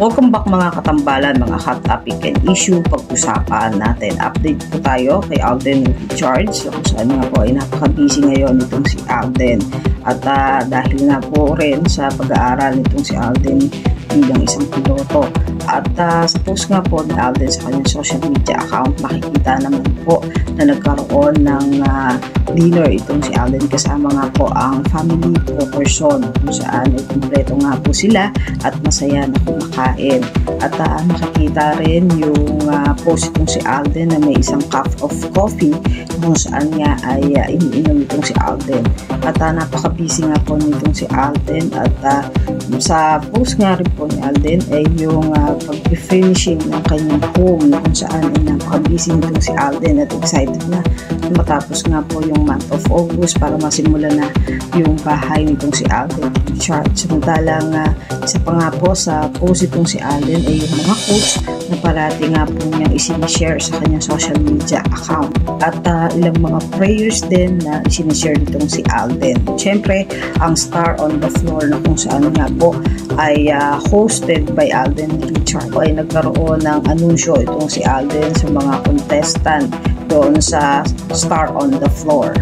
Welcome back mga katambalan, mga hot topic and issue pag-usapan natin. Update po tayo kay Alden Richards, kung saan nga po ay napaka-busy ngayon nitong si Alden. At dahil nga po rin sa pag-aaral nitong si Alden bilang isang piloto. At sa post nga po ni Alden sa kanyang social media account, makikita naman po na nagkaroon ng dinner itong si Alden kasama nga po ang family 4 person kung saan ay kumpleto nga po sila at masaya na kumakain. At makikita rin yung post itong si Alden na may isang cup of coffee kung saan nga ay iniinom itong si Alden. At napaka-busy nga po nitong si Alden at sa post nga rin po ni Alden ay yung pag-finishing ng kanyang home kung saan ay napaka-busy nitong si Alden at excited na matapos nga po yung month of August para masimula na yung bahay nitong si Alden Richards. Samantalang isa pa nga po sa post itong si Alden ay yung mga quotes na parati nga po niyang isinishare sa kanyang social media account at ilang mga prayers din na isinishare nitong si Alden. Siyempre, ang Star on the Floor na kung saan nga po ay hosted by Alden Richards ay nagkaroon ng anunsyo itong si Alden sa mga contestant doon sa Star on the Floor.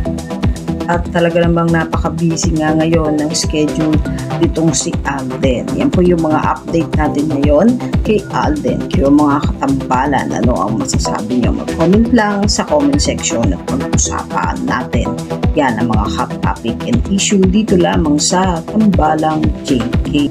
At talaga namang napaka-busy nga ngayon ng schedule ditong si Alden. Yan po yung mga update natin ngayon kay Alden. Kaya mga katambalan, ano ang masasabi nyo? Mag-comment lang sa comment section at pag-usapan natin. Yan ang mga hot topic and issue dito lamang sa Tambalang JK.